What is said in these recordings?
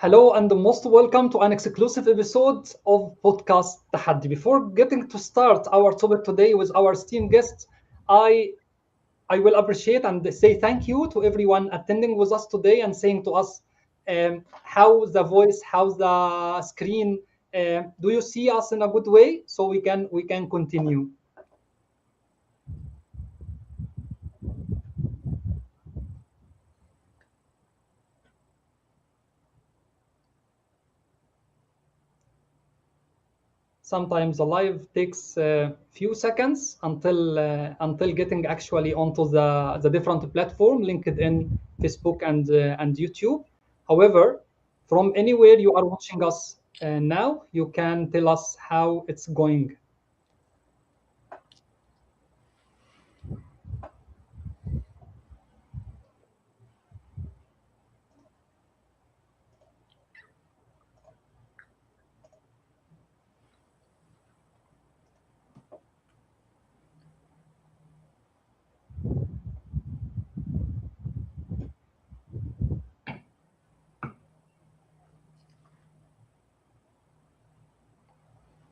Hello and most welcome to an exclusive episode of podcast Tahaddi. Before getting to start our topic today with our esteemed guests, I I will appreciate and say thank you to everyone attending with us today and saying to us how the voice, how the screen. Do you see us in a good way so we can continue? Sometimes the live takes a few seconds until getting actually onto the different platform, LinkedIn, Facebook, and YouTube. However, from anywhere you are watching us now, you can tell us how it's going.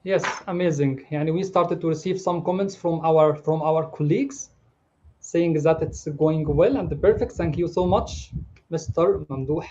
Yes, amazing. And we started to receive some comments from our colleagues saying that it's going well and perfect. Thank you so much, Mr. Mamdouh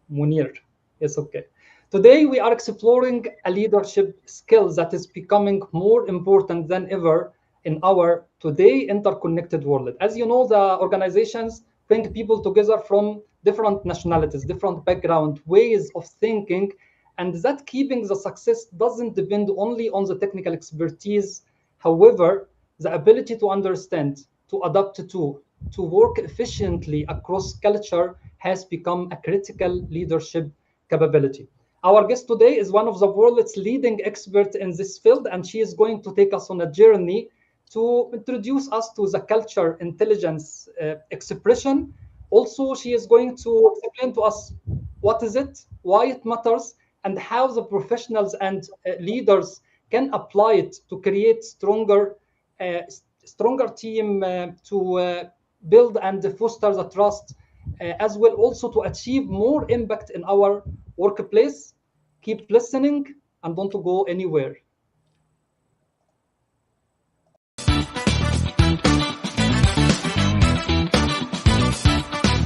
Munir. Yes, okay. Today we are exploring a leadership skill that is becoming more important than ever in our today interconnected world. As you know, the organizations bring people together from different nationalities, different background, ways of thinking, and that keeping the success doesn't depend only on the technical expertise. However, the ability to understand, to adapt to work efficiently across culture has become a critical leadership capability. Our guest today is one of the world's leading experts in this field, and she is going to take us on a journey to introduce us to the culture intelligence expression. Also, she is going to explain to us what is it, why it matters, and how the professionals and leaders can apply it to create uh, stronger team to build and foster the trust, as well also to achieve more impact in our workplace. Keep listening and don't go anywhere.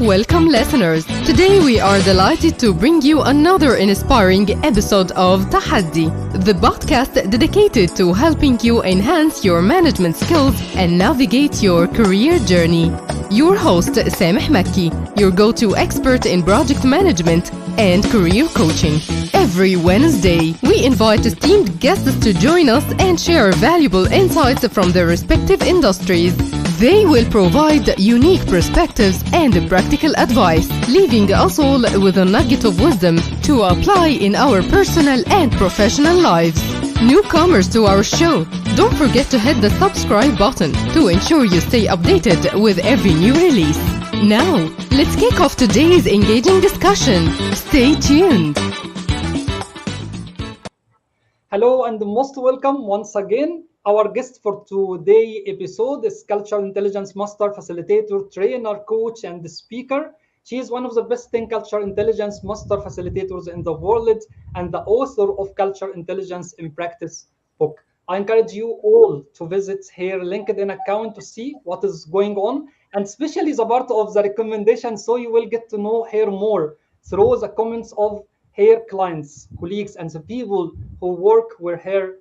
Welcome, listeners. Today we are delighted to bring you another inspiring episode of Tahaddi, the podcast dedicated to helping you enhance your management skills and navigate your career journey. Your host, Samih Makki, your go-to expert in project management and career coaching. Every Wednesday, we invite esteemed guests to join us and share valuable insights from their respective industries. They will provide unique perspectives and practical advice, leaving us all with a nugget of wisdom to apply in our personal and professional lives. Newcomers to our show, don't forget to hit the subscribe button to ensure you stay updated with every new release. Now, let's kick off today's engaging discussion. Stay tuned. Hello and most welcome once again. Our guest for today's episode is Cultural Intelligence Master, Facilitator, Trainer, Coach, and Speaker. She is one of the best 10 Cultural Intelligence Master Facilitators in the world and the author of Cultural Intelligence in Practice book. I encourage you all to visit her LinkedIn account to see what is going on, and especially the part of the recommendation, so you will get to know her more through the comments of her clients, colleagues, and the people who work with her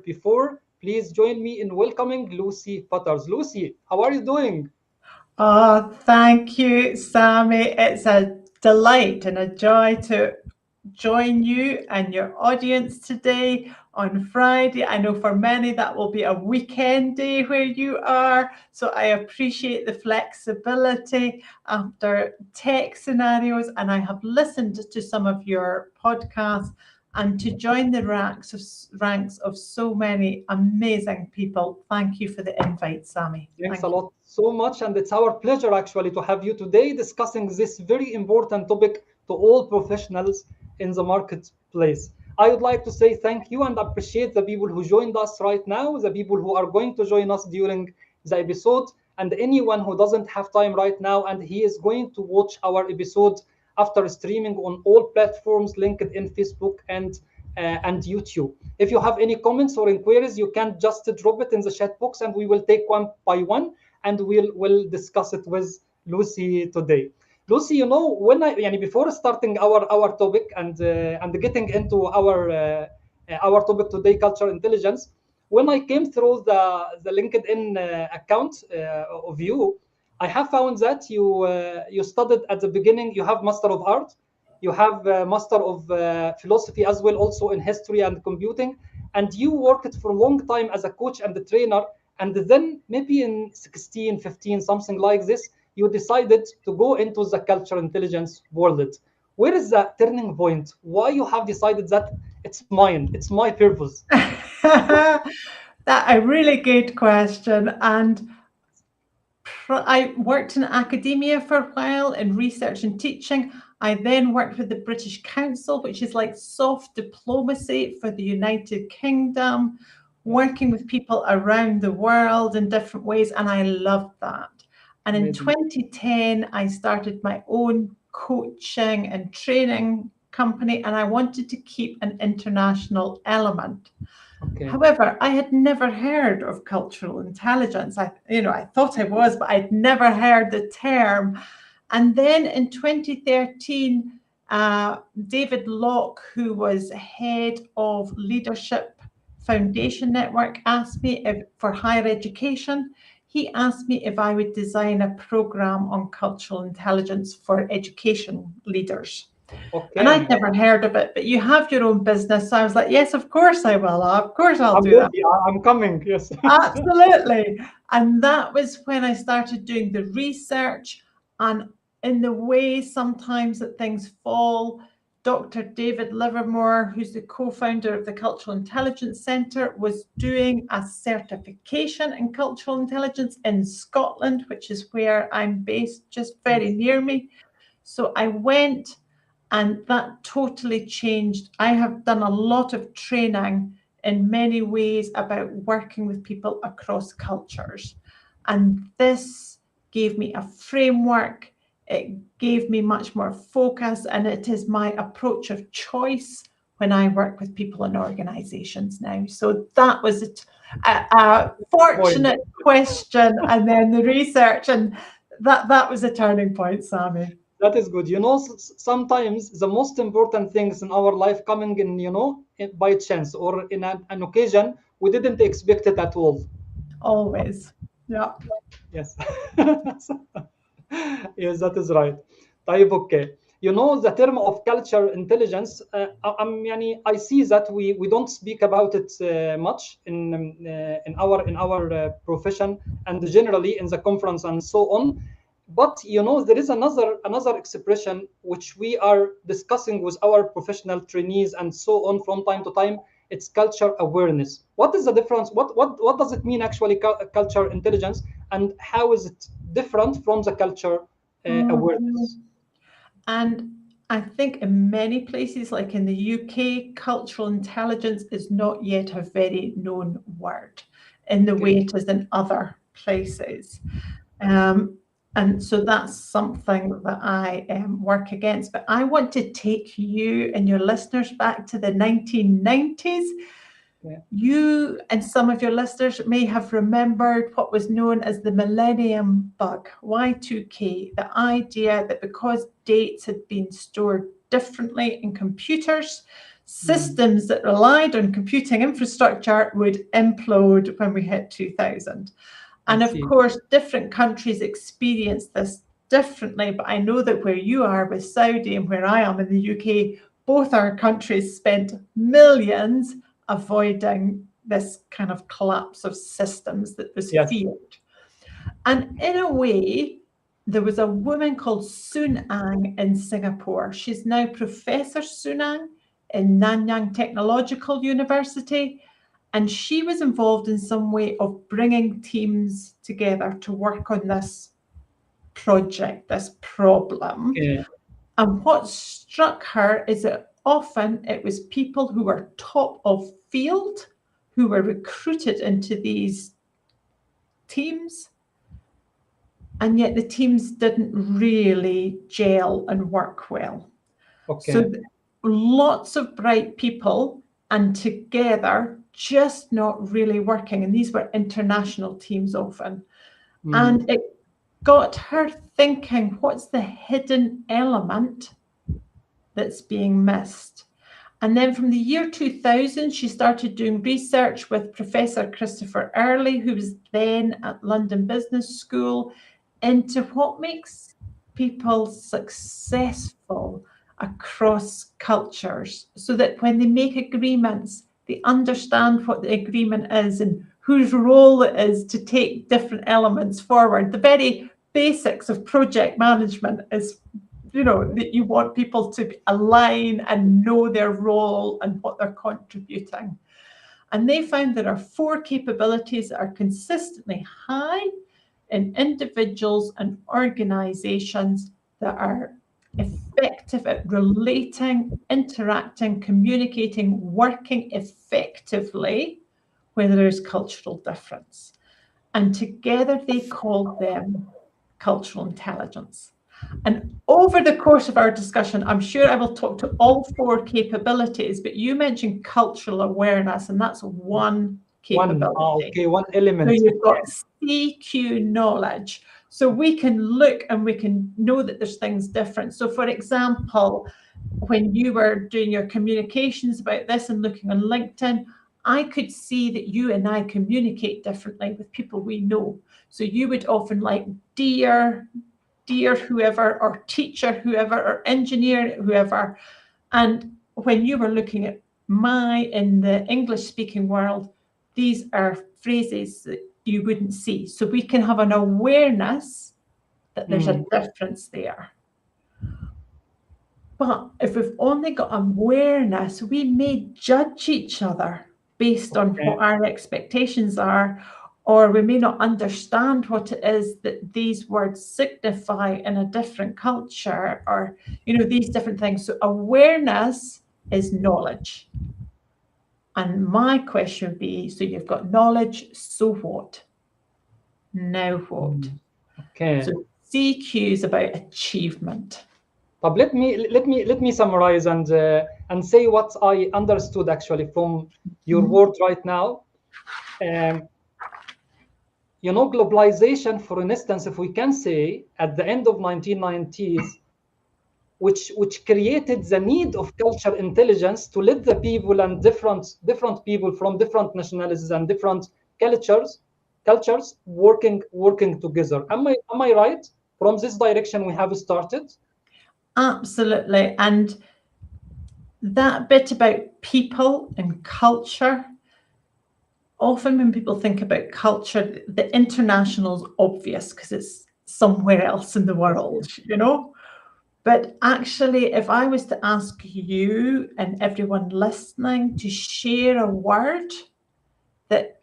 before. Please join me in welcoming Lucy Potters. Lucy, how are you doing? Oh, thank you, Sammy. It's a delight and a joy to join you and your audience today on Friday. I know for many that will be a weekend day where you are. So I appreciate the flexibility after tech scenarios. And I have listened to some of your podcasts and to join the ranks of so many amazing people. Thank you for the invite, Sammy. Thanks a lot so much. And it's our pleasure actually to have you today discussing this very important topic to all professionals in the marketplace. I would like to say thank you and appreciate the people who joined us right now, the people who are going to join us during the episode, and anyone who doesn't have time right now and he is going to watch our episode after streaming on all platforms, LinkedIn, Facebook, and YouTube. If you have any comments or inquiries, you can just drop it in the chat box, and we will take one by one, and we'll discuss it with Lucy today. Lucy, when before starting our topic and getting into our topic today, cultural intelligence, when I came through the LinkedIn account of you, I have found that you studied at the beginning. You have Master of Art, you have Master of Philosophy as well, also in History and Computing, and you worked for a long time as a coach and a trainer. And then maybe in 16, 15, something like this, you decided to go into the cultural intelligence world. Where is the turning point? Why you have decided that it's mine, it's my purpose? That a really good question. And I worked in academia for a while in research and teaching. I then worked with the British Council, which is like soft diplomacy for the United Kingdom, working with people around the world in different ways. And I loved that. And in 2010, I started my own coaching and training company, and I wanted to keep an international element. Okay. However, I had never heard of cultural intelligence. I thought I was, but I'd never heard the term. And then in 2013, David Locke, who was head of Leadership Foundation Network, asked me for higher education. He asked me if I would design a program on cultural intelligence for education leaders. Okay. And I'd never heard of it, but you have your own business. So I was like, yes, of course I will. Of course I'll do that. I'm coming, yes. Absolutely. And that was when I started doing the research. And in the way sometimes that things fall, Dr. David Livermore, who's the co-founder of the Cultural Intelligence Centre, was doing a certification in cultural intelligence in Scotland, which is where I'm based, just very near me. So I went, and that totally changed. I have done a lot of training in many ways about working with people across cultures. And this gave me a framework. It gave me much more focus, and it is my approach of choice when I work with people in organizations now. So that was a fortunate question, and then the research, and that was a turning point, Sammy. That is good. Sometimes the most important things in our life coming in, by chance or in an occasion we didn't expect it at all. Always. Yeah. Yes. Yes, that is right. طيب, okay. The term of cultural intelligence, I see that we don't speak about it much in our profession and generally in the conference and so on. But there is another expression which we are discussing with our professional trainees and so on from time to time. It's culture awareness. What is the difference? What does it mean actually, culture intelligence, and how is it different from the culture awareness? And I think in many places, like in the UK, cultural intelligence is not yet a very known word in the way it is in other places. And so that's something that I work against. But I want to take you and your listeners back to the 1990s. Yeah. You and some of your listeners may have remembered what was known as the Millennium Bug, Y2K, the idea that because dates had been stored differently in computers, systems that relied on computing infrastructure would implode when we hit 2000. And of course, different countries experience this differently, but I know that where you are with Saudi and where I am in the UK, both our countries spent millions avoiding this kind of collapse of systems that was feared. And in a way, there was a woman called Soon Ang in Singapore. She's now Professor Soon Ang in Nanyang Technological University. And she was involved in some way of bringing teams together to work on this project, this problem. Yeah. And what struck her is that often it was people who were top of field who were recruited into these teams, and yet the teams didn't really gel and work well. So Okay. lots of bright people and together just not really working. And these were international teams often. And it got her thinking, what's the hidden element that's being missed? And then from the year 2000, she started doing research with Professor Christopher Early, who was then at London Business School, into what makes people successful across cultures, so that when they make agreements, they understand what the agreement is and whose role it is to take different elements forward. The very basics of project management is, that you want people to align and know their role and what they're contributing. And they found there are 4 capabilities that are consistently high in individuals and organizations that are effective at relating, interacting, communicating, working effectively where there is cultural difference. And together they called them cultural intelligence. And over the course of our discussion, I'm sure I will talk to all 4 capabilities, but you mentioned cultural awareness, and that's one capability. Okay, one element. So you've got CQ knowledge. So we can look and we can know that there's things different. So for example, when you were doing your communications about this and looking on LinkedIn, I could see that you and I communicate differently with people we know. So you would often like dear whoever, or teacher whoever, or engineer whoever. And when you were looking at in the English speaking world, these are phrases that you wouldn't see. So we can have an awareness that there's a difference there. But if we've only got awareness, we may judge each other based on what our expectations are, or we may not understand what it is that these words signify in a different culture, or, these different things. So awareness is knowledge. And my question would be, so you've got knowledge, so what? Now what? Okay. So CQ is about achievement. But let me summarize and say what I understood actually from your word right now. Globalization, for instance, if we can say at the end of 1990s, which created the need of cultural intelligence to let the people and different people from different nationalities and different cultures working together. Am I right? From this direction we have started. Absolutely. And that bit about people and culture, often when people think about culture, the international is obvious because it's somewhere else in the world, But actually, if I was to ask you and everyone listening to share a word that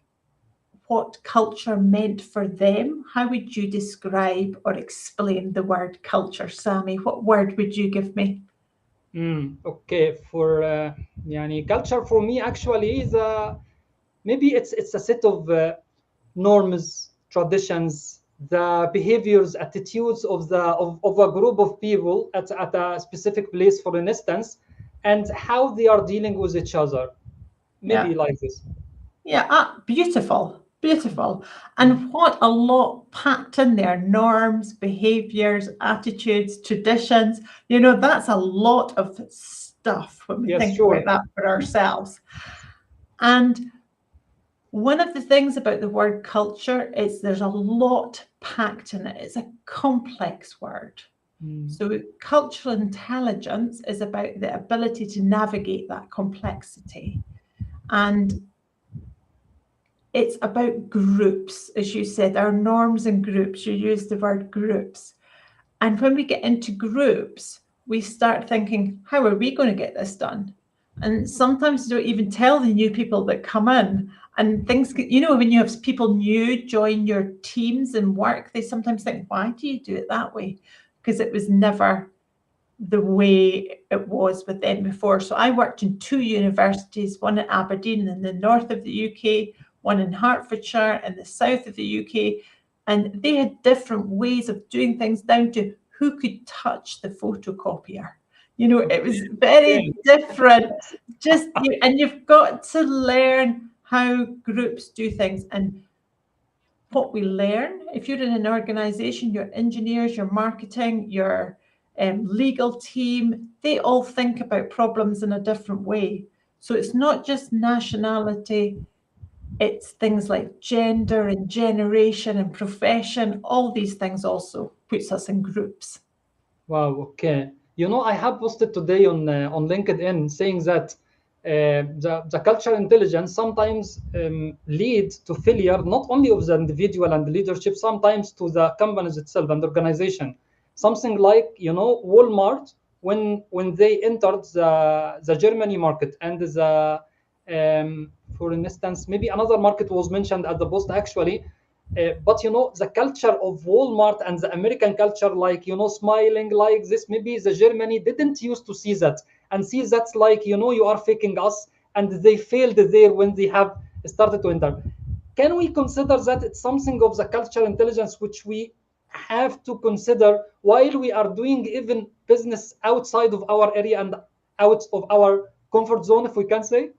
what culture meant for them, how would you describe or explain the word culture, Sammy? What word would you give me? Okay, for culture for me actually is maybe it's a set of norms, traditions, the behaviors, attitudes of a group of people at a specific place, for instance, and how they are dealing with each other. Maybe like this. Yeah, beautiful. And what a lot packed in there: norms, behaviors, attitudes, traditions. That's a lot of stuff when we think about that for ourselves. And one of the things about the word culture is there's a lot packed in it. It's a complex word. So cultural intelligence is about the ability to navigate that complexity. And it's about groups, as you said, our norms and groups. You use the word groups. And when we get into groups, we start thinking, how are we going to get this done? And sometimes you don't even tell the new people that come in. And things, when you have people new join your teams and work, they sometimes think, why do you do it that way? Because it was never the way it was with them before. So I worked in 2 universities, one at Aberdeen in the north of the UK, one in Hertfordshire in the south of the UK. And they had different ways of doing things down to who could touch the photocopier. You know, it was very different. Just you, and you've got to learn how groups do things. And what we learn, if you're in an organization, your engineers, your marketing, your legal team, they all think about problems in a different way. So it's not just nationality, it's things like gender and generation and profession. All these things also puts us in groups. Wow, okay. You know, I have posted today on LinkedIn saying that the cultural intelligence sometimes leads to failure, not only of the individual and the leadership, sometimes to the companies itself and organization. Something like, you know, Walmart, when they entered the Germany market and for instance, maybe another market was mentioned at the post actually. But you know, the culture of Walmart and the American culture, like, you know, smiling like this, maybe the Germany didn't used to see that and see that's like, you know, you are faking us, and they failed there when they have started to enter. Can we consider that it's something of the cultural intelligence which we have to consider while we are doing even business outside of our area and out of our comfort zone, if we can say?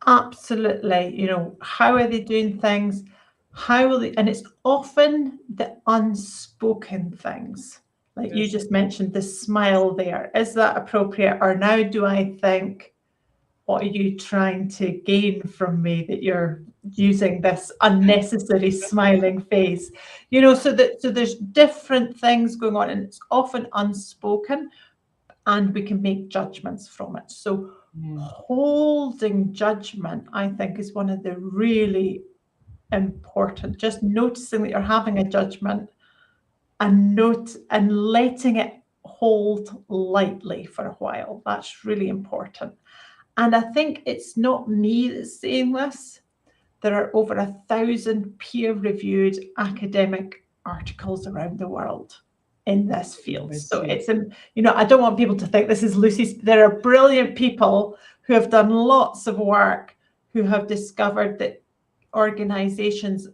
Absolutely. You know, how are they doing things? How will they, and it's often the unspoken things. Like you Yes. just mentioned the smile there. Is that appropriate? Or now do I think, what are you trying to gain from me that you're using this unnecessary smiling face? You know, so there's different things going on, and it's often unspoken, and we can make judgments from it. So holding judgment, I think, is one of the really important. Just noticing that you're having a judgment and letting it hold lightly for a while. That's really important. And I think it's not me that's saying this. There are over 1,000 peer-reviewed academic articles around the world in this field. So it's, you know, I don't want people to think this is Lucy's. There are brilliant people who have done lots of work, who have discovered that organizations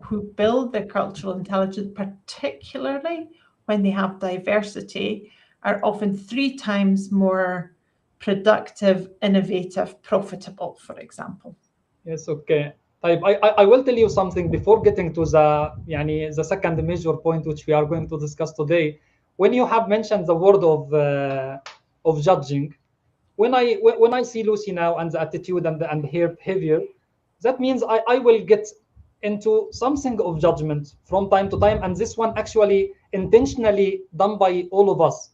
who build their cultural intelligence, particularly when they have diversity, are often 3 times more productive, innovative, profitable, for example. Yes, okay. I will tell you something before getting to the second major point which we are going to discuss today. When you have mentioned the word of judging, when I see Lucy now and the attitude and her behavior, that means I will get into something of judgment from time to time, and this one actually intentionally done by all of us.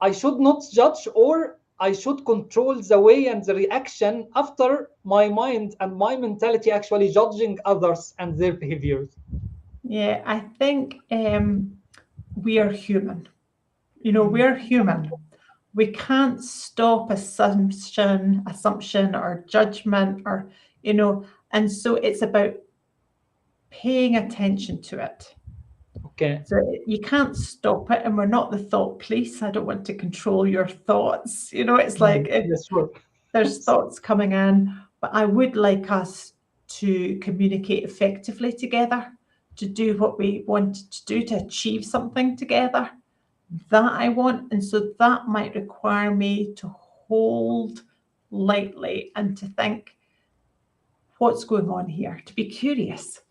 I should not judge, or I should control the way and the reaction after my mind and my mentality actually judging others and their behaviors. Yeah, I think we are human. You know, we're human. We can't stop assumption or judgment, or, you know, and so it's about paying attention to it. Okay. So you can't stop it, and we're not the thought police. I don't want to control your thoughts. You know, it's like if Yes, sure. there's thoughts coming in, but I would like us to communicate effectively together, to do what we want to do, to achieve something together that I want. And so that might require me to hold lightly and to think, what's going on here? To be curious.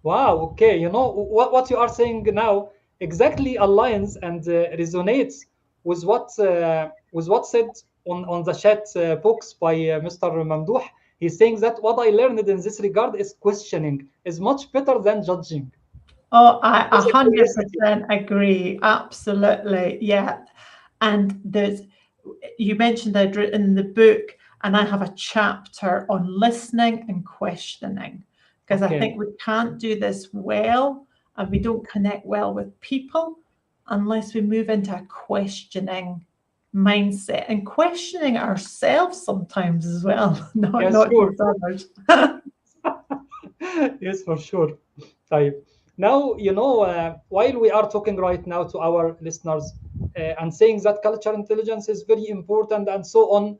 Wow. Okay. You know what you are saying now exactly aligns and resonates with what said on the chat box by Mr. Mamdouh. He's saying that what I learned in this regard is questioning is much better than judging. Oh, I It's a curiosity. 100% agree. Absolutely. Yeah. And you mentioned I'd written the book, and I have a chapter on listening and questioning, because I Okay. think we can't do this well, and we don't connect well with people unless we move into a questioning mindset and questioning ourselves sometimes as well, Yes, not sure. just others. Yes, for sure. Type. Now, you know, while we are talking right now to our listeners and saying that cultural intelligence is very important and so on,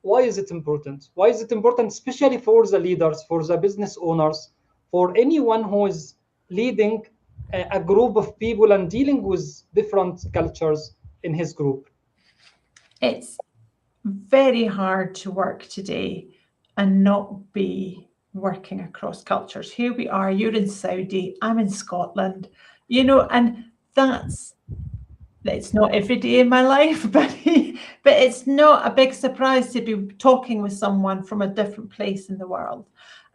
why is it important? Why is it important, especially for the leaders, for the business owners? for anyone who is leading a group of people and dealing with different cultures in his group? It's very hard to work today and not be working across cultures. Here we are, you're in Saudi, I'm in Scotland, and that's it's not every day in my life, but it's not a big surprise to be talking with someone from a different place in the world.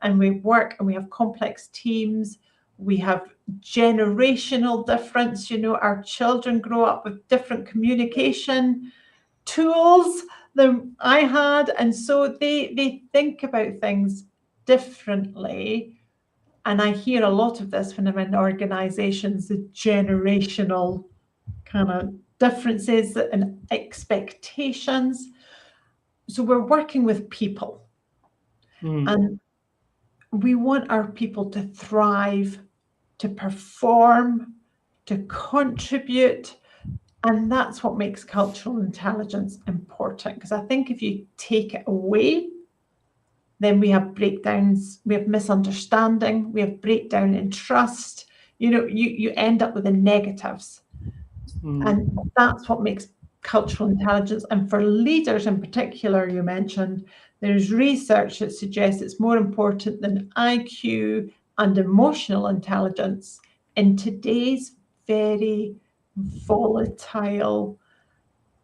And we work and we have complex teams. We have generational difference. Our children grow up with different communication tools than I had. And so they think about things differently. And I hear a lot of this when I'm in organizations, the generational kind of differences and expectations. So we're working with people, and we want our people to thrive, to perform, to contribute. And that's what makes cultural intelligence important. Because I think if you take it away, then we have breakdowns, we have misunderstanding, we have breakdown in trust. You end up with the negatives. And that's what makes cultural intelligence. And for leaders in particular, you mentioned, there's research that suggests it's more important than IQ and emotional intelligence in today's very volatile,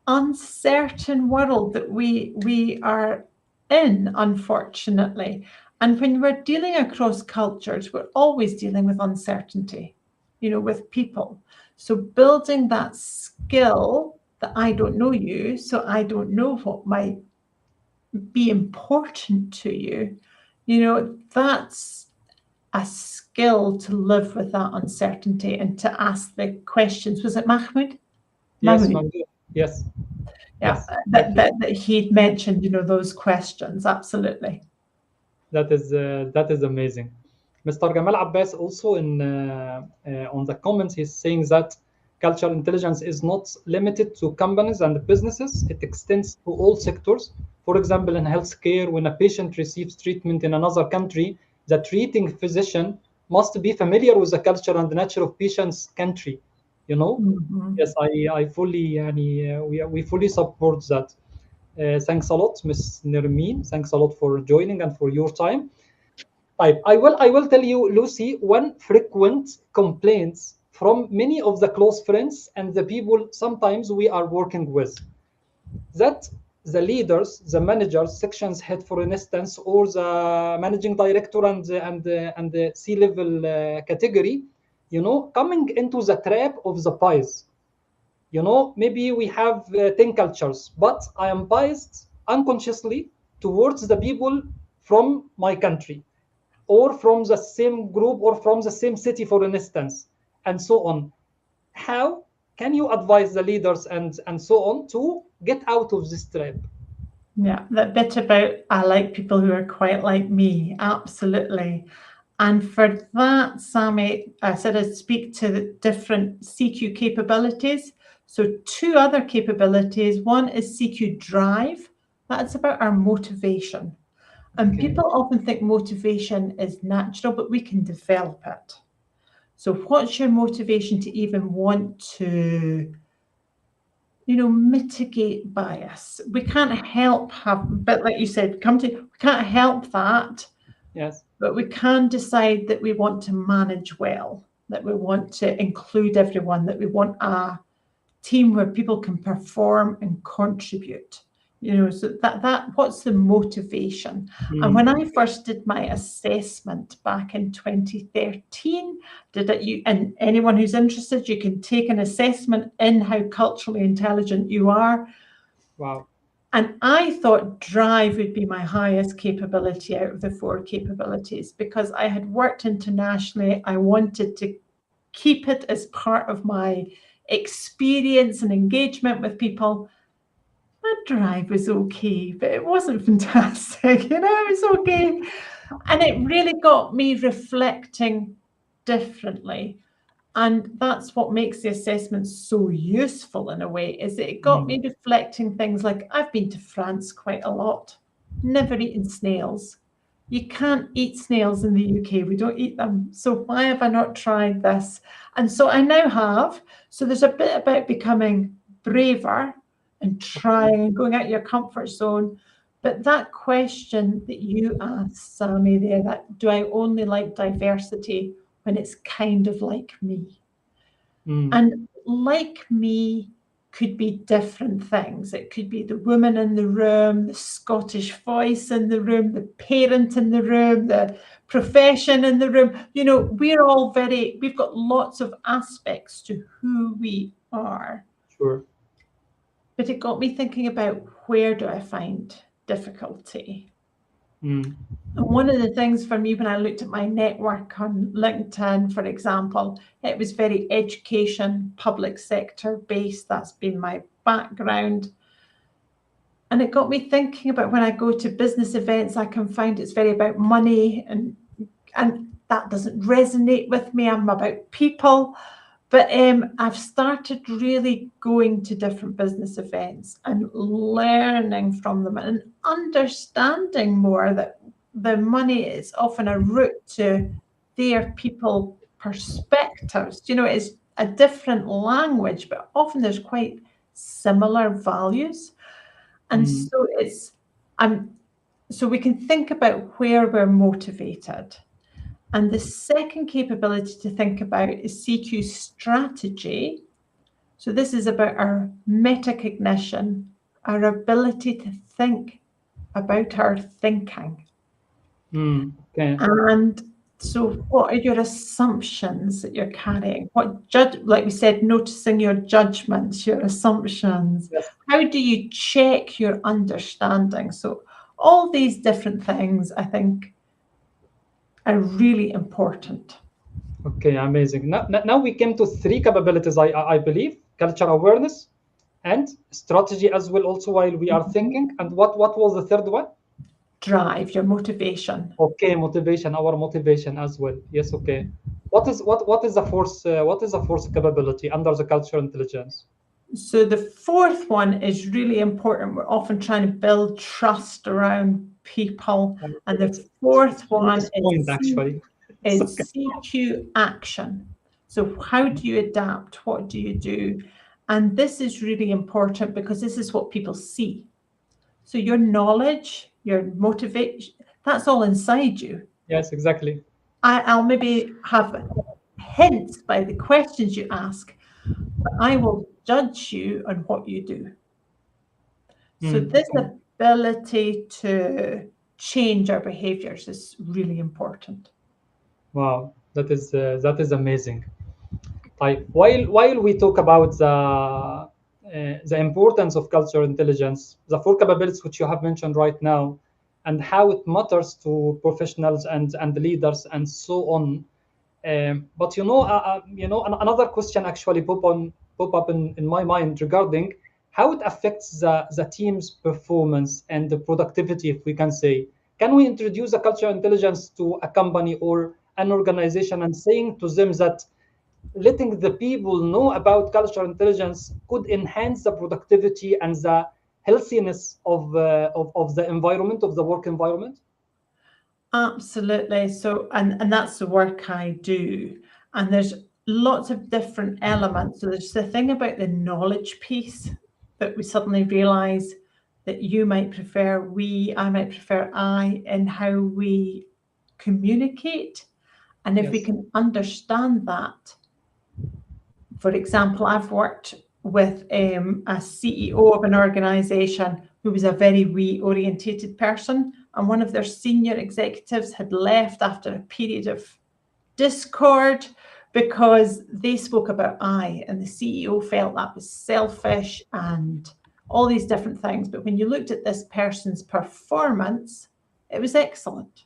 uncertain world that we are in, unfortunately. And when we're dealing across cultures, we're always dealing with uncertainty, with people. So building that skill that I don't know you, so I don't know what might be important to you, that's a skill to live with that uncertainty and to ask the questions. Was it Mahmoud? Yes, Mahmoud. Yes. Yeah, Yes. that he'd mentioned, those questions. Absolutely. That is amazing. Mr. Gamal Abbas also on the comments, he's saying that cultural intelligence is not limited to companies and businesses. It extends to all sectors. For example, in healthcare, when a patient receives treatment in another country, the treating physician must be familiar with the culture and the nature of patient's country. Mm-hmm. Yes, I fully, we fully support that. Thanks a lot, Ms. Nermeen. Thanks a lot for joining and for your time. I will tell you, Lucy, one frequent complaints from many of the close friends and the people sometimes we are working with, that the leaders, the managers, sections head, for instance, or the managing director and the C-level category, coming into the trap of the bias. Maybe we have 10 cultures, but I am biased unconsciously towards the people from my country or from the same group or from the same city, for instance, and so on. How can you advise the leaders and so on to get out of this trap? Yeah, that bit about I like people who are quite like me. Absolutely. And for that, Sammy, I said I'd speak to the different CQ capabilities. So two other capabilities. One is CQ drive. That's about our motivation. And people often think motivation is natural, but we can develop it. So what's your motivation to even want to, mitigate bias? We can't help but like you said, we can't help that. Yes. But we can decide that we want to manage well, that we want to include everyone, that we want a team where people can perform and contribute. So that what's the motivation? And when I first did my assessment back in 2013, and anyone who's interested, you can take an assessment in how culturally intelligent you are. Wow. And I thought drive would be my highest capability out of the four capabilities because I had worked internationally. I wanted to keep it as part of my experience and engagement with people. My drive was okay, but it wasn't fantastic. It was okay. And it really got me reflecting differently. And that's what makes the assessment so useful in a way, is that it got me reflecting things like I've been to France quite a lot, never eaten snails. You can't eat snails in the UK. We don't eat them. So why have I not tried this? And so I now have. So there's a bit about becoming braver and trying and going out your comfort zone. But that question that you asked, Sammy, there, that do I only like diversity when it's kind of like me? And like me could be different things. It could be the woman in the room, the Scottish voice in the room, the parent in the room, the profession in the room. You know, we've got lots of aspects to who we are. Sure. But it got me thinking about, where do I find difficulty? And one of the things for me, when I looked at my network on LinkedIn, for example, it was very education, public sector based. That's been my background. And it got me thinking about, when I go to business events, I can find it's very about money, and that doesn't resonate with me. I'm about people. But I've started really going to different business events and learning from them and understanding more that the money is often a route to their people perspectives. You know, it's a different language, but often there's quite similar values. And so so we can think about where we're motivated. And the second capability to think about is CQ strategy. So this is about our metacognition, our ability to think about our thinking. Okay. And so what are your assumptions that you're carrying? Like we said, noticing your judgments, your assumptions. Yes. How do you check your understanding? So all these different things, I think, are really important. Okay, amazing. Now we came to three capabilities, I believe: culture awareness and strategy as well, also while we are thinking. And what was the third one? Drive, your motivation. Okay, motivation, our motivation as well. Yes, okay. What is the fourth capability under the cultural intelligence? So the fourth one is really important. We're often trying to build trust around people. And the fourth one point, actually. is CQ action. So how do you adapt? What do you do? And this is really important because this is what people see. So your knowledge, your motivation, that's all inside you. Yes, exactly. I'll maybe have hints by the questions you ask, but I will judge you on what you do. So this ability to change our behaviors is really important. Wow, that is amazing. Like, while we talk about the importance of cultural intelligence, the four capabilities which you have mentioned right now, and how it matters to professionals and leaders and so on. But another question actually pop up in my mind regarding how it affects the team's performance and the productivity, if we can say. Can we introduce a cultural intelligence to a company or an organization and saying to them that letting the people know about cultural intelligence could enhance the productivity and the healthiness of the environment, of the work environment? Absolutely. So, and that's the work I do. And there's lots of different elements. So there's the thing about the knowledge piece that we suddenly realize that you might prefer I might prefer in how we communicate. And if we can understand that, for example, I've worked with a CEO of an organization who was a very we-orientated person, and one of their senior executives had left after a period of discord because they spoke about and the CEO felt that was selfish and all these different things. But when you looked at this person's performance, it was excellent.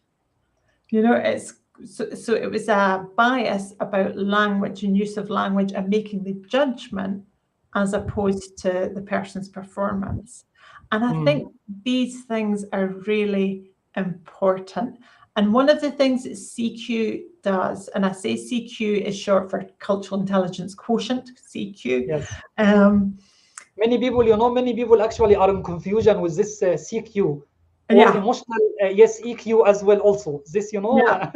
You know, so it was a bias about language and use of language and making the judgment as opposed to the person's performance. And I think these things are really important. And one of the things that CQ does, and I say CQ is short for Cultural Intelligence Quotient, CQ. Yes. Many people actually are in confusion with this CQ. or Yeah, emotional, yes, EQ as well. Also, this, yeah.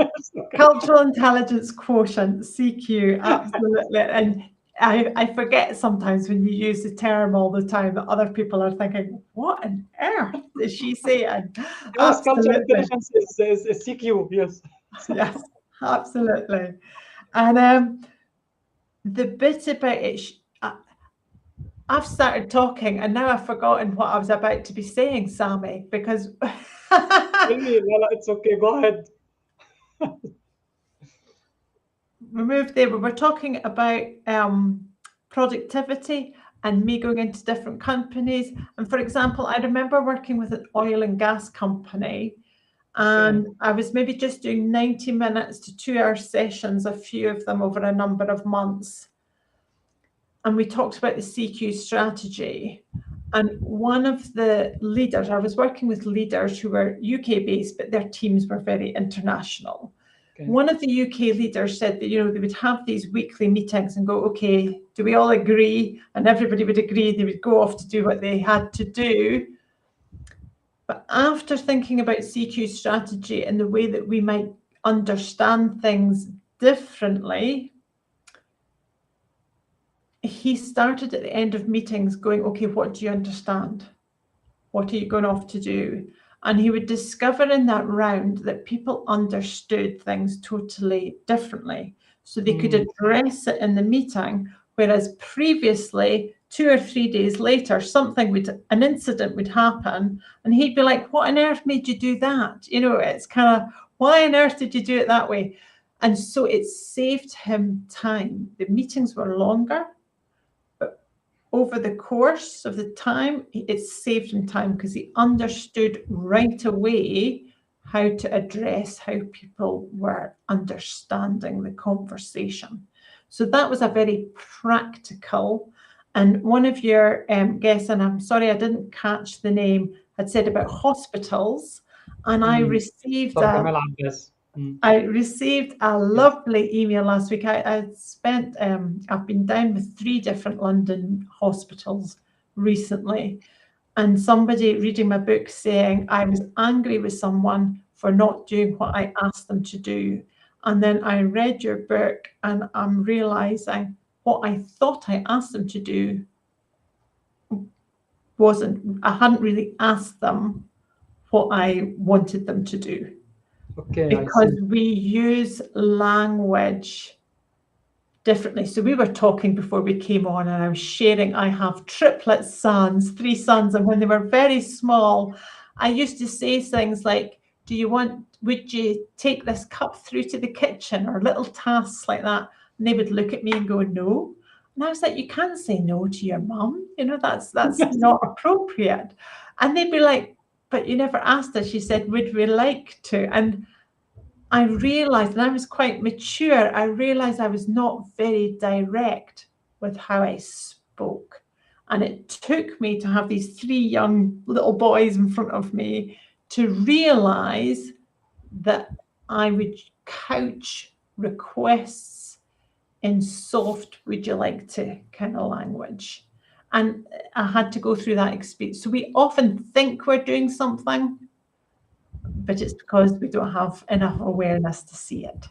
Cultural intelligence quotient, CQ, absolutely. And I forget sometimes when you use the term all the time that other people are thinking, what on earth is she saying? yes, culture Absolutely. intelligence is CQ. Yes. Yes, absolutely. And the bit about it, I've started talking and now I've forgotten what I was about to be saying, Sammy, because Tell me, Lala, it's okay. Go ahead. we moved there. We were talking about productivity and me going into different companies. And for example, I remember working with an oil and gas company, Okay. and I was maybe just doing 90 minutes to 2 hour sessions, a few of them over a number of months. And we talked about the CQ strategy. And one of the leaders, I was working with leaders who were UK based, but their teams were very international. Okay. One of the UK leaders said that, they would have these weekly meetings and go, okay, do we all agree? And everybody would agree. They would go off to do what they had to do. But after thinking about CQ strategy and the way that we might understand things differently, he started at the end of meetings going, okay, what do you understand? What are you going off to do? And he would discover in that round that people understood things totally differently. So they could address it in the meeting, whereas previously, 2 or 3 days later, an incident would happen, and he'd be like, what on earth made you do that? It's kind of, why on earth did you do it that way? And so it saved him time. The meetings were longer, over the course of the time, it saved him time because he understood right away how to address how people were understanding the conversation. So that was a very practical. And one of your guests, and I'm sorry I didn't catch the name, had said about hospitals, and I received Dr. Kamal Abbas. I received a lovely email last week. I've been down with 3 different London hospitals recently, and somebody reading my book saying I was angry with someone for not doing what I asked them to do. And then I read your book and I'm realizing what I thought I asked them to do I hadn't really asked them what I wanted them to do. Okay, Because we use language differently. So we were talking before we came on, and I was sharing I have triplet sons, 3 sons, and when they were very small, I used to say things like, would you take this cup through to the kitchen, or little tasks like that? And they would look at me and go, no. And I was like, you can't say no to your mum. That's not appropriate. And they'd be like, but you never asked us. She said, would we like to? And I realized, and I was quite mature, I realized I was not very direct with how I spoke. And it took me to have these 3 young little boys in front of me to realize that I would couch requests in soft, would you like to kind of language. And I had to go through that experience. So we often think we're doing something, but it's because we don't have enough awareness to see it.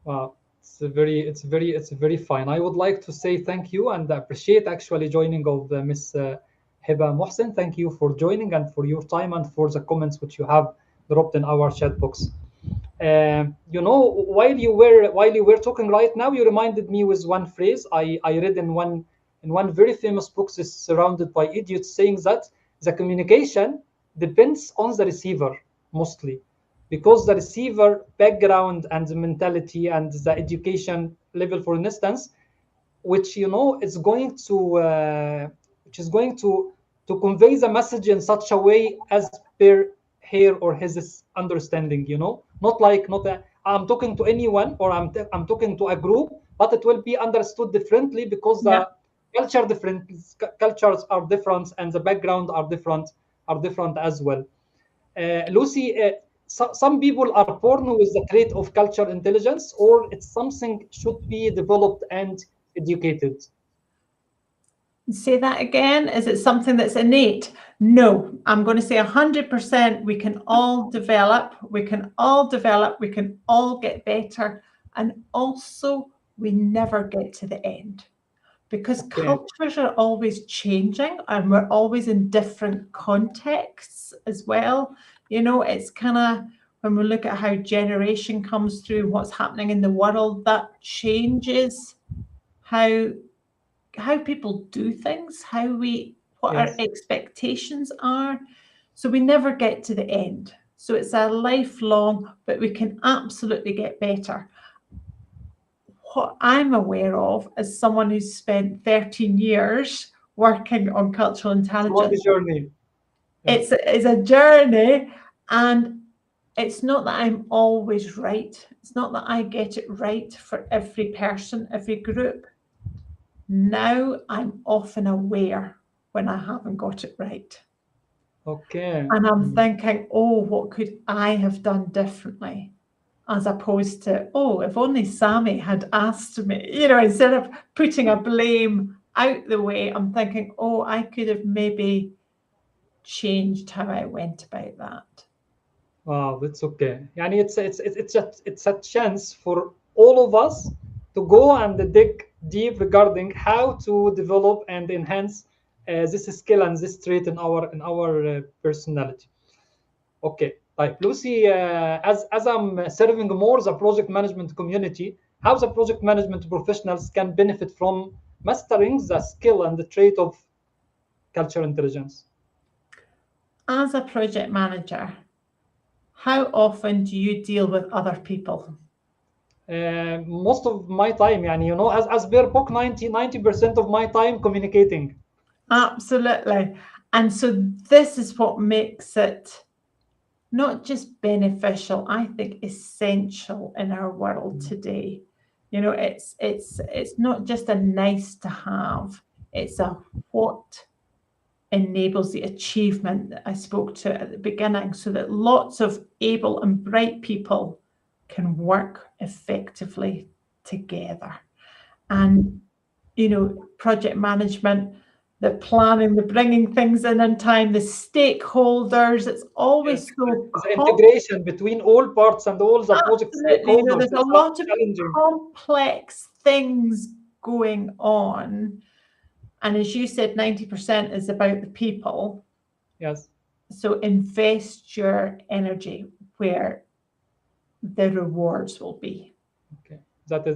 Wow, it's very fine. I would like to say thank you and appreciate actually joining of Miss Hiba Mohsen. Thank you for joining and for your time and for the comments which you have dropped in our chat box. While you were talking right now, you reminded me with one phrase I read in one very famous book, is surrounded by idiots, saying that the communication depends on the receiver mostly, because the receiver background and the mentality and the education level, for instance, which is going to convey the message in such a way as per her or his understanding, I'm talking to anyone, or I'm talking to a group, but it will be understood differently because Yeah. the cultures are different and the background are different as well. Lucy, some people are born with the trait of cultural intelligence, or it's something should be developed and educated. Say that again. Is it something that's innate? No, I'm going to say 100%. We can all develop. We can all develop. We can all get better. And also, we never get to the end because Okay. cultures are always changing and we're always in different contexts as well. You know, it's kind of when we look at how generation comes through, what's happening in the world, that changes how people do things, what our Yes. expectations are. So we never get to the end. So it's a lifelong, but we can absolutely get better. What I'm aware of as someone who's spent 13 years working on cultural It's a long intelligence, journey. Yes. it's a journey, and it's not that I'm always right. It's not that I get it right for every person, every group. Now I'm often aware when I haven't got it right. Okay. And I'm thinking, oh, what could I have done differently? As opposed to, oh, if only Sammy had asked me, you know, instead of putting a blame out the way, I'm thinking, oh, I could have maybe changed how I went about that. Wow, that's okay. Yani it's a chance for all of us to go and dig deep regarding how to develop and enhance this skill and this trait in our personality. Okay, like Lucy, as I'm serving more the project management community, how the project management professionals can benefit from mastering the skill and the trait of cultural intelligence. As a project manager, how often do you deal with other people? Most of my time, يعني, as per book, 90% of my time communicating. Absolutely. And so this is what makes it not just beneficial, I think essential in our world today. You know, it's not just a nice to have, it's a what enables the achievement that I spoke to at the beginning, so that lots of able and bright people can work effectively together. And, you know, project management, the planning, the bringing things in time, the stakeholders, it's Yes, always so exactly. The integration between all parts and all the project absolutely, you know, stakeholders there's a is lot of challenging. complex things going on. And as you said, 90% is about the people. Yes. So invest your energy where the rewards will be. Okay. That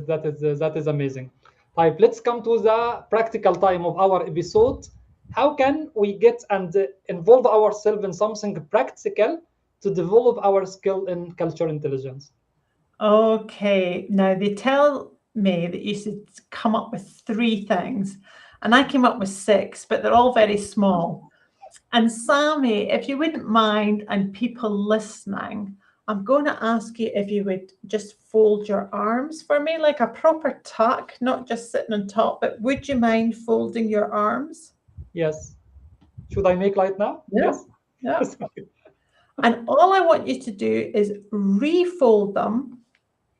is amazing. Right, let's come to the practical time of our episode. How can we get and involve ourselves in something practical to develop our skill in cultural intelligence? Okay, now they tell me that you should come up with 3 things, and I came up with 6, but they're all very small. And Sammy, if you wouldn't mind, and people listening, I'm going to ask you if you would just fold your arms for me, like a proper tuck, not just sitting on top, but would you mind folding your arms? Yes. Should I make light now? Yeah. Yes. Yeah. And all I want you to do is refold them,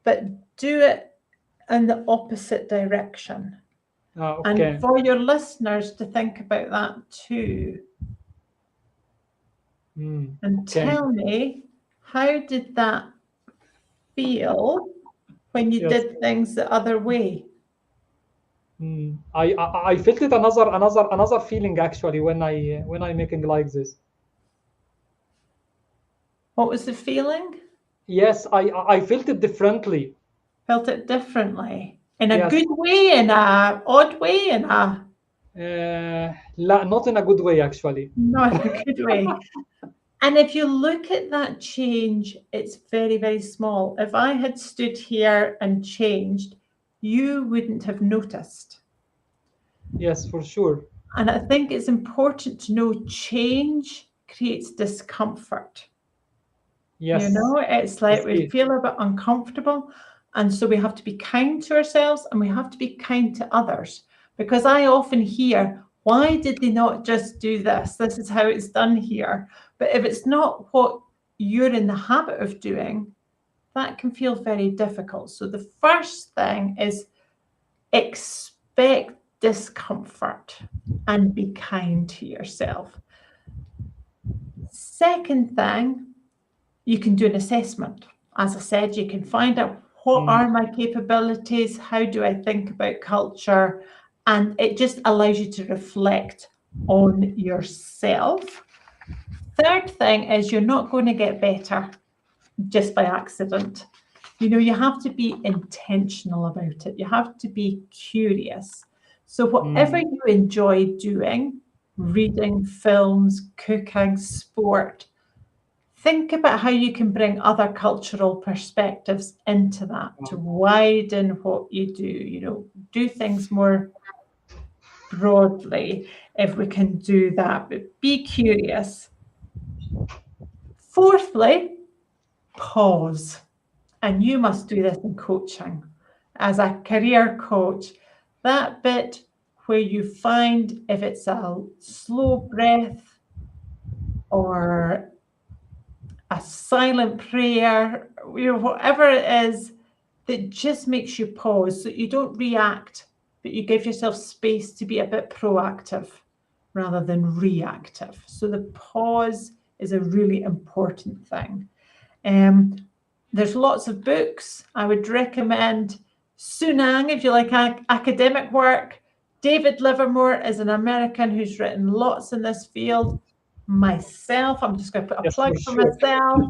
but do it in the opposite direction. Okay. And for your listeners to think about that too. And Okay. tell me, how did that feel when you Yes. did things the other way? I felt it another feeling actually when I making like this. What was the feeling? Yes, I felt it differently. Felt it differently. In a Yes. good way, in a odd way, in a Not in a good way actually. not in a good way. And if you look at that change, it's very, very small. If I had stood here and changed, you wouldn't have noticed. Yes, for sure. And I think it's important to know change creates discomfort. You Yes, know, it's I like we see. feel a bit uncomfortable. And so we have to be kind to ourselves and we have to be kind to others. Because I often hear, why did they not just do this? This is how it's done here. But if it's not what you're in the habit of doing, that can feel very difficult. So the first thing is expect discomfort and be kind to yourself. Second thing, you can do an assessment. As I said, you can find out what are my capabilities, how do I think about culture, and it just allows you to reflect on yourself. Third thing is you're not going to get better just by accident. You have to be intentional about it. You have to be curious. So whatever you enjoy doing, reading, films, cooking, sport, think about how you can bring other cultural perspectives into that to widen what you do. Do things more broadly if we can do that, but be curious. Fourthly, pause. And you must do this in coaching. As a career coach, that bit where you find if it's a slow breath or a silent prayer, whatever it is that just makes you pause so you don't react, but you give yourself space to be a bit proactive rather than reactive. So the pause is a really important thing. There's lots of books. I would recommend Sunang if you like academic work. David Livermore is an American who's written lots in this field. Myself, I'm just going to put a plug for myself,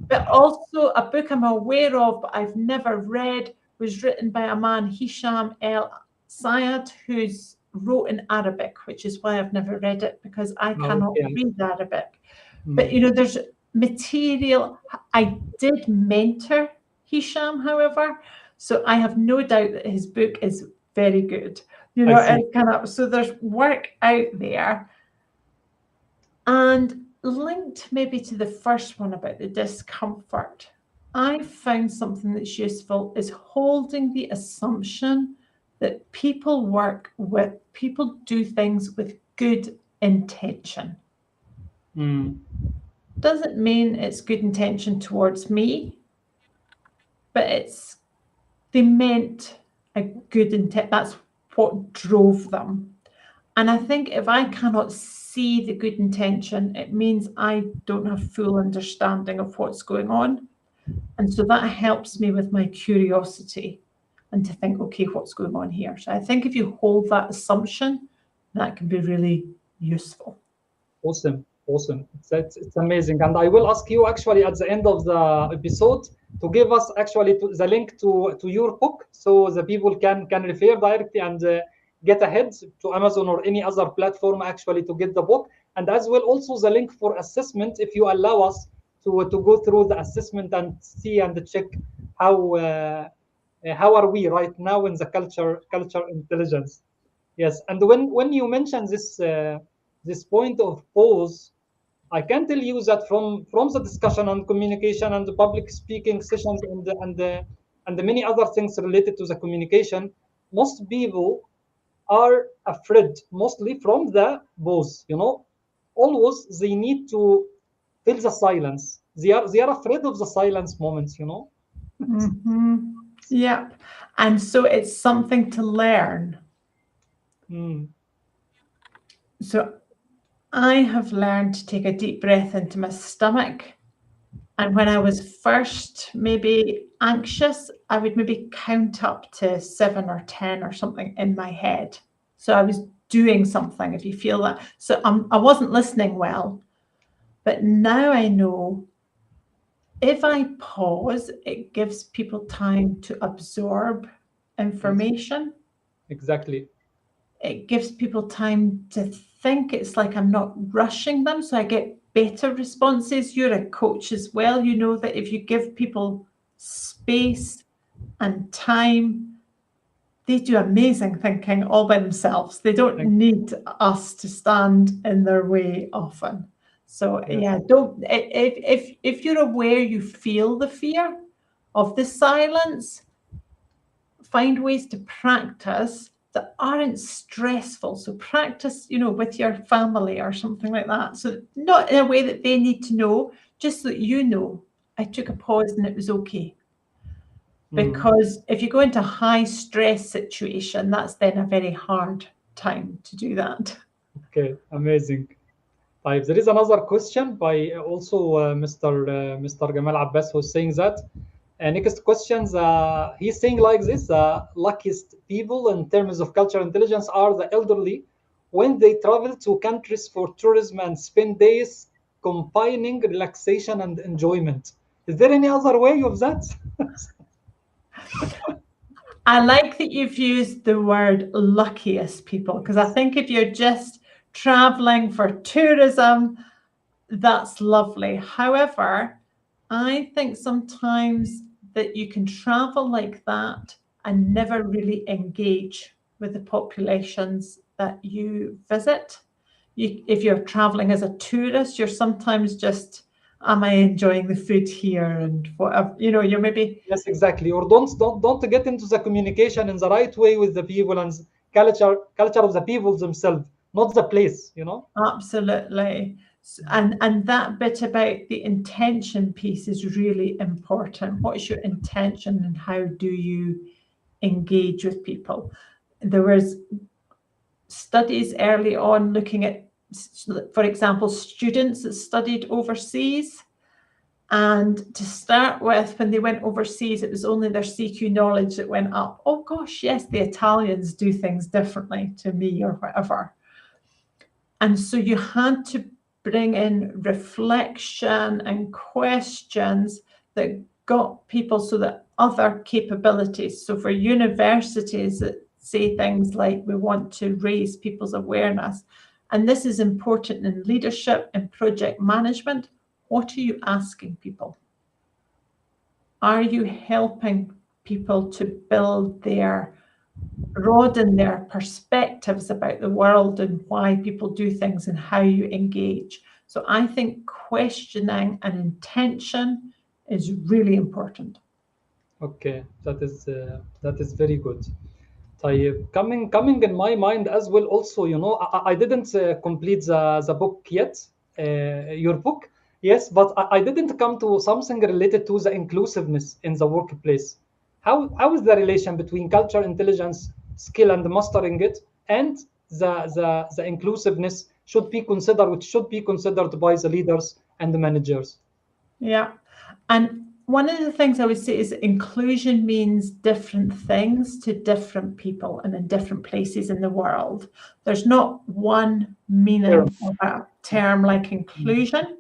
but also a book I'm aware of but I've never read was written by a man, Hisham El Sayed, who's wrote in Arabic, which is why I've never read it because I cannot read Arabic. But there's material. I did mentor Hisham, however, so I have no doubt that his book is very good. So there's work out there. And linked maybe to the first one about the discomfort, I found something that's useful is holding the assumption that people do things with good intention. Doesn't mean it's good intention towards me, but they meant a good intent. That's what drove them. And I think if I cannot see the good intention, it means I don't have full understanding of what's going on. And so that helps me with my curiosity and to think, okay, what's going on here? So I think if you hold that assumption, that can be really useful. Awesome. It's amazing. And I will ask you actually at the end of the episode to give us actually the link to your book so the people can refer directly and get ahead to Amazon or any other platform actually to get the book, and as well also the link for assessment if you allow us to go through the assessment and see and check how are we right now in the culture intelligence. Yes, and when you mention this point of pause, I can tell you that from the discussion on communication and the public speaking sessions and the many other things related to the communication, most people are afraid mostly from the pause. Always they need to fill the silence. They are afraid of the silence moments. Yeah, and so it's something to learn. So I have learned to take a deep breath into my stomach. And when I was first maybe anxious, I would maybe count up to 7 or 10 or something in my head. So I was doing something, if you feel that. So I wasn't listening well. But now I know if I pause, it gives people time to absorb information. Exactly. It gives people time to think. It's like I'm not rushing them, so I get better responses. You're a coach as well. You know that if you give people space and time, they do amazing thinking all by themselves. They don't need us to stand in their way often. So don't if you're aware you feel the fear of the silence, find ways to practice that aren't stressful. So practice, with your family or something like that. So not in a way that they need to know, just so that you know, I took a pause and it was okay. Because if you go into a high stress situation, that's then a very hard time to do that. Okay, amazing. طيب, there is another question by also Mr. Gamal Abbas, who's saying that next questions, he's saying like this: luckiest people in terms of cultural intelligence are the elderly when they travel to countries for tourism and spend days combining relaxation and enjoyment. Is there any other way of that? I like that you've used the word luckiest people, because I think if you're just traveling for tourism, that's lovely. However, I think sometimes that you can travel like that and never really engage with the populations that you visit. If you're traveling as a tourist, you're sometimes just, am I enjoying the food here and whatever, you're maybe. Yes, exactly. Or don't get into the communication in the right way with the people and culture of the people themselves, not the place. Absolutely. And that bit about the intention piece is really important. What is your intention and how do you engage with people? There was studies early on looking at, for example, students that studied overseas. And to start with, when they went overseas, it was only their CQ knowledge that went up. Oh gosh, yes, the Italians do things differently to me or whatever. And so you had to bring in reflection and questions that got people so that other capabilities. So for universities that say things like, we want to raise people's awareness, and this is important in leadership and project management. What are you asking people? Are you helping people to broaden their perspectives about the world and why people do things and how you engage? So I think questioning and intention is really important. Okay, that is very good. طيب, coming in my mind as well. Also, I didn't complete the book yet. Your book, yes, but I didn't come to something related to the inclusiveness in the workplace. How is the relation between cultural intelligence, skill, and mastering it, and the inclusiveness which should be considered by the leaders and the managers? Yeah, and one of the things I would say is inclusion means different things to different people and in different places in the world. There's not one meaning of a term like inclusion.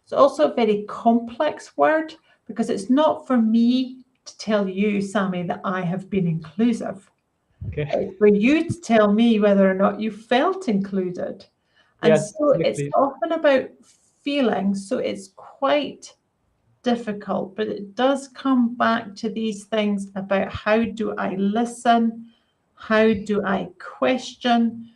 It's also a very complex word because it's not for me to tell you, Sammy, that I have been inclusive. Okay. It's for you to tell me whether or not you felt included. And Yes, so it's exactly. often about feelings. So it's quite difficult, but it does come back to these things about how do I listen? How do I question?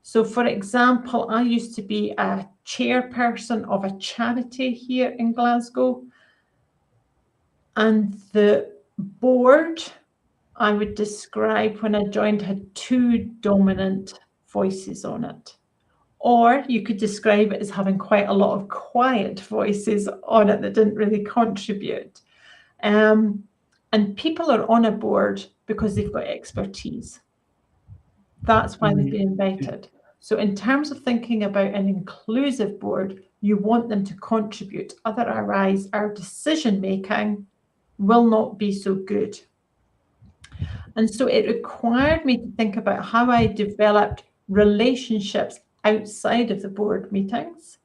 So, for example, I used to be a chairperson of a charity here in Glasgow, and the board, I would describe when I joined, had two dominant voices on it. Or you could describe it as having quite a lot of quiet voices on it that didn't really contribute. And people are on a board because they've got expertise. That's why they've been invited. So in terms of thinking about an inclusive board, you want them to contribute. Otherwise, our decision making will not be so good. And so it required me to think about how I developed relationships outside of the board meetings,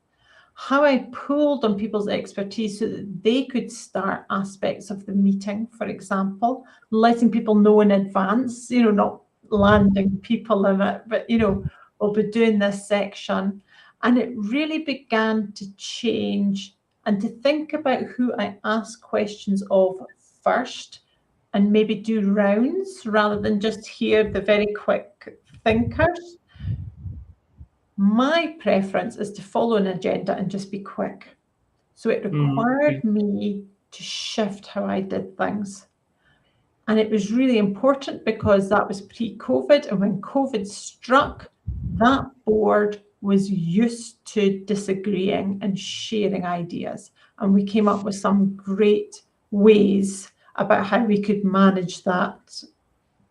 how I pulled on people's expertise so that they could start aspects of the meeting, for example, letting people know in advance, not landing people in it, but, we'll be doing this section. And it really began to change and to think about who I ask questions of first and maybe do rounds rather than just hear the very quick thinkers. My preference is to follow an agenda and just be quick. So it required me to shift how I did things. And it was really important because that was pre-COVID. And when COVID struck, that board was used to disagreeing and sharing ideas. And we came up with some great ways about how we could manage that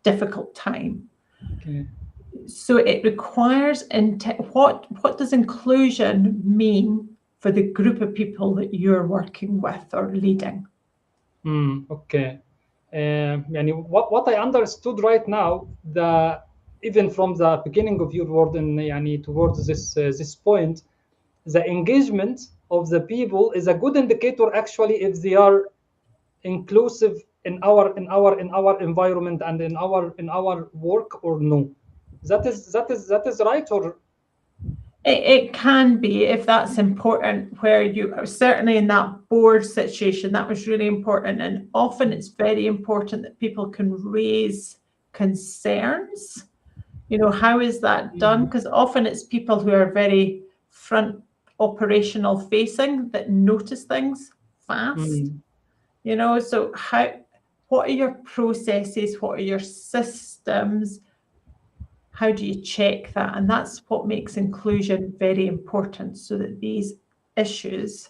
difficult time. Okay. So it requires what does inclusion mean for the group of people that you're working with or leading? Okay. يعني what I understood right now, even from the beginning of your word and يعني towards this point, the engagement of the people is a good indicator actually if they are inclusive in our environment and in our work or no. That is right or It can be, if that's important, where you are certainly in that board situation, that was really important. And often it's very important that people can raise concerns. You know, how is that done? Because often it's people who are very front operational facing that notice things fast. You know, so what are your processes? What are your systems? How do you check that? And that's what makes inclusion very important, so that these issues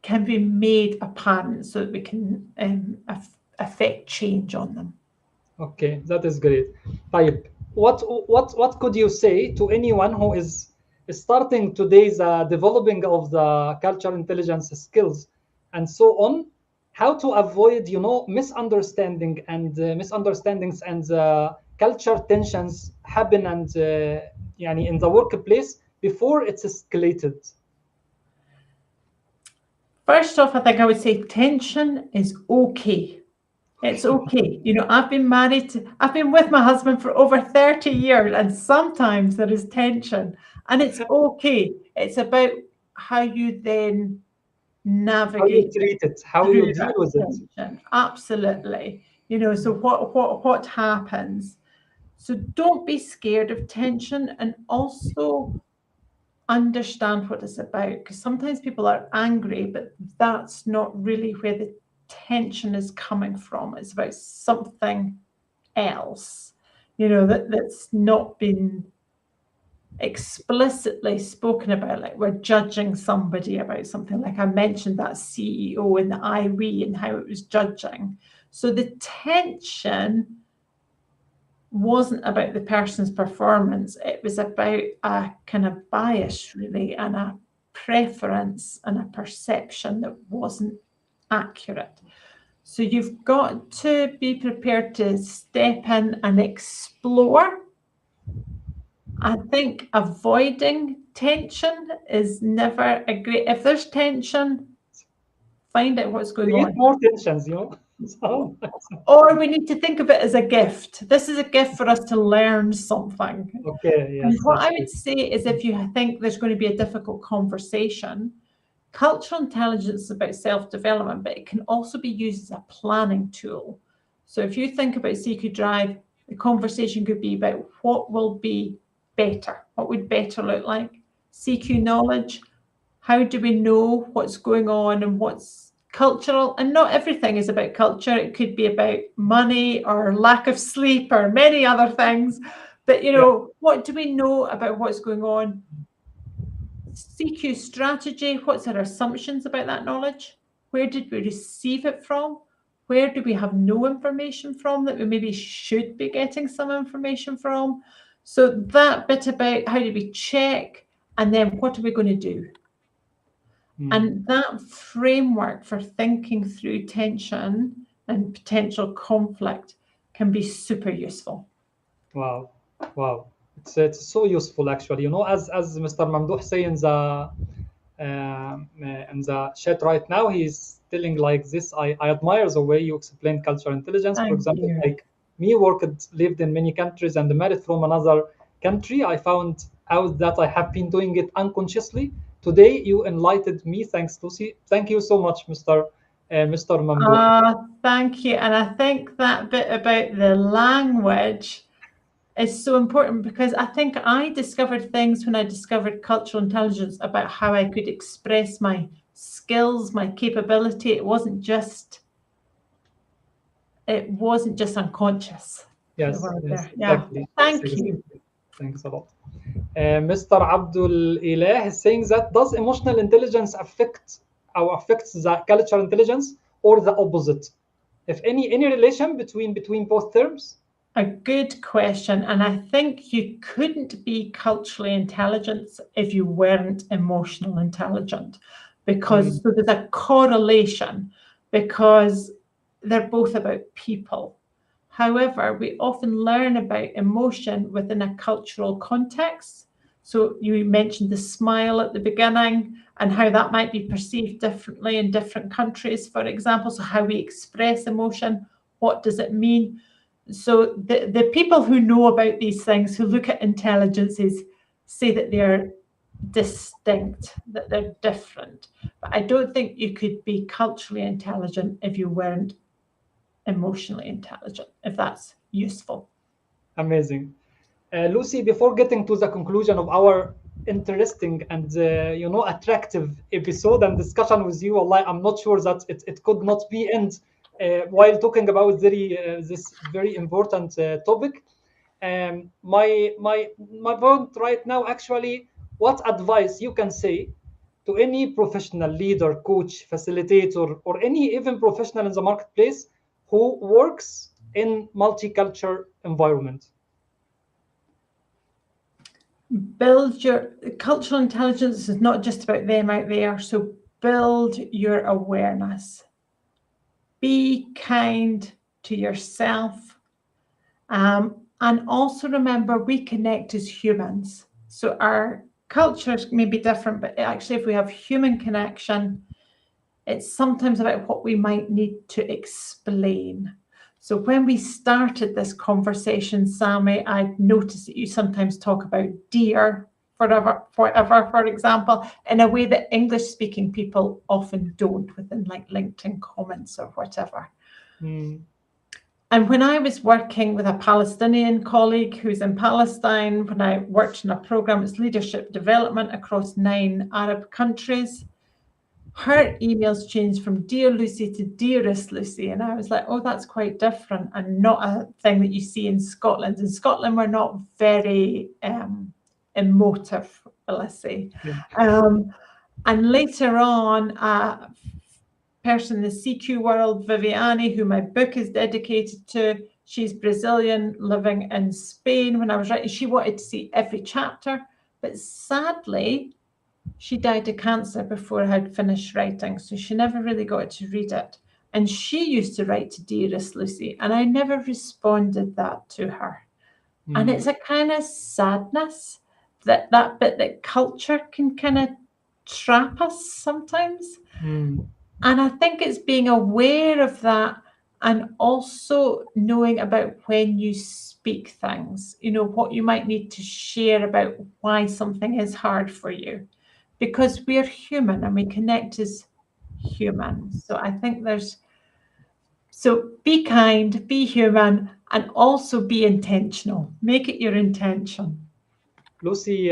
can be made apparent so that we can affect change on them. Okay, that is great. طيب, what could you say to anyone who is starting today's developing of the cultural intelligence skills and so on, how to avoid misunderstandings and culture tensions happen and يعني in the workplace before it's escalated? First off, I think I would say tension is okay. It's okay. You know, I've been with my husband for over 30 years, and sometimes there is tension, and it's okay. It's about how you then How you navigate treat it, how you through deal that with it. tension. Absolutely. You know, so what happens? So don't be scared of tension, and also understand what it's about, because sometimes people are angry, but that's not really where the tension is coming from. It's about something else, you know, that's not been explicitly spoken about. Like we're judging somebody about something, like I mentioned that CEO in the IWE and how it was judging. So the tension wasn't about the person's performance, it was about a kind of bias really, and a preference and a perception that wasn't accurate. So you've got to be prepared to step in and explore. I think avoiding tension is never a great, if there's tension, find out what's going Create on. more tensions, So, Or we need to think of it as a gift. This is a gift for us to learn something. okay, And yes, what that's I would good. say is, if you think there's going to be a difficult conversation, cultural intelligence is about self-development, but it can also be used as a planning tool. So if you think about CQ Drive, the conversation could be about what will be better, what would better look like. CQ Knowledge, how do we know what's going on and what's cultural? And not everything is about culture. It could be about money or lack of sleep or many other things. But, you know, what do we know about what's going on? CQ strategy, what's our assumptions about that knowledge? Where did we receive it from? Where do we have no information from that we maybe should be getting some information from? So that bit about how do we check, and then what are we going to do? And that framework for thinking through tension and potential conflict can be super useful. Wow, wow. It's so useful actually. As Mr. Mamdouh say in the chat right now, he's telling like this. I admire the way you explain cultural intelligence. For Thank example, you. like me, lived in many countries and married from another country. I found out that I have been doing it unconsciously. Today, you enlightened me. Thanks, Lucy. Thank you so much, Mr. Mamdouh. Thank you. And I think that bit about the language is so important, because I think I discovered things when I discovered cultural intelligence about how I could express my skills, my capability. It wasn't just unconscious. Yes, There. Yeah. exactly. Thank you. Thanks a lot. Mr. Abdul Ilah is saying that does emotional intelligence affects the cultural intelligence or the opposite? If any relation between both terms? a good question. And I think you couldn't be culturally intelligent if you weren't emotional intelligent, because so there's a correlation, because they're both about people. However, we often learn about emotion within a cultural context. So you mentioned the smile at the beginning and how that might be perceived differently in different countries, for example. So how we express emotion, what does it mean? So the people who know about these things, who look at intelligences, say that they're distinct, that they're different. But I don't think you could be culturally intelligent if you weren't emotionally intelligent, if that's useful. Amazing. Lucy, before getting to the conclusion of our interesting and attractive episode and discussion with you, Allah, I'm not sure that it could not be end while talking about this very important topic. My point right now, actually, what advice you can say to any professional leader, coach, facilitator, or any even professional in the marketplace who works in multicultural environment? Build your cultural intelligence is not just about them out there. So build your awareness. Be kind to yourself. And also remember, we connect as humans. So our cultures may be different, but actually, if we have human connection, it's sometimes about what we might need to explain. So when we started this conversation, Sammy, I noticed that you sometimes talk about dear, forever, for example, in a way that English-speaking people often don't, within like LinkedIn comments or whatever. And when I was working with a Palestinian colleague who's in Palestine, when I worked in a program, it's leadership development across 9 Arab countries, her emails changed from Dear Lucy to Dearest Lucy. And I was like, oh, that's quite different and not a thing that you see in Scotland. In Scotland, we're not very emotive, let's say. And later on, a person in the CQ world, Viviani, who my book is dedicated to, she's Brazilian, living in Spain. When I was writing, she wanted to see every chapter, but sadly, she died of cancer before I had finished writing, so she never really got to read it. And she used to write to Dearest Lucy, and I never responded that to her. And it's a kind of sadness that bit that culture can kind of trap us sometimes. And I think it's being aware of that and also knowing about when you speak things, what you might need to share about why something is hard for you. Because we're human and we connect as humans. So I think so be kind, be human, and also be intentional. Make it your intention. Lucy,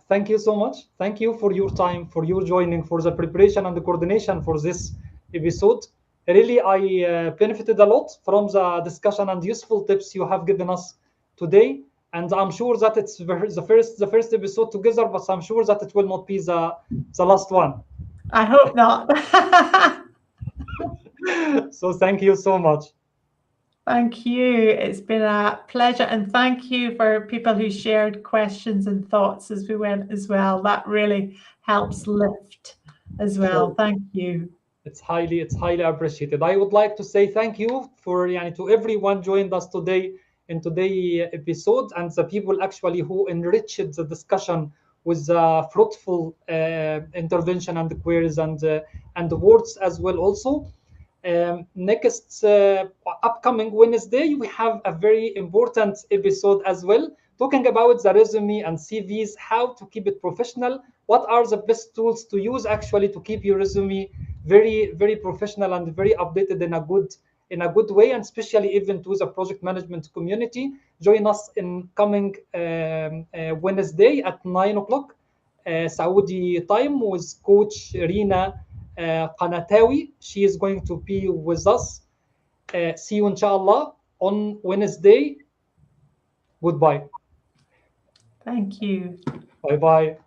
thank you so much. Thank you for your time, for your joining, for the preparation and the coordination for this episode. Really, I benefited a lot from the discussion and useful tips you have given us today. And I'm sure that it's the first episode together, but I'm sure that it will not be the last one. I hope not. So thank you so much. Thank you. It's been a pleasure. And thank you for people who shared questions and thoughts as we went as well. That really helps lift as well. Sure. Thank you. It's highly appreciated. I would like to say thank you to everyone joined us today in today's episode, and the people actually who enriched the discussion with fruitful intervention and queries and the words as well also. Next upcoming Wednesday, we have a very important episode as well, talking about the resume and CVs, how to keep it professional, what are the best tools to use actually to keep your resume very, very professional and very updated in a good way, and especially even to the project management community. Join us in coming Wednesday at 9 o'clock Saudi time with Coach Rina Qanatawi. She is going to be with us. See you inshallah on Wednesday. Goodbye. Thank you. Bye bye.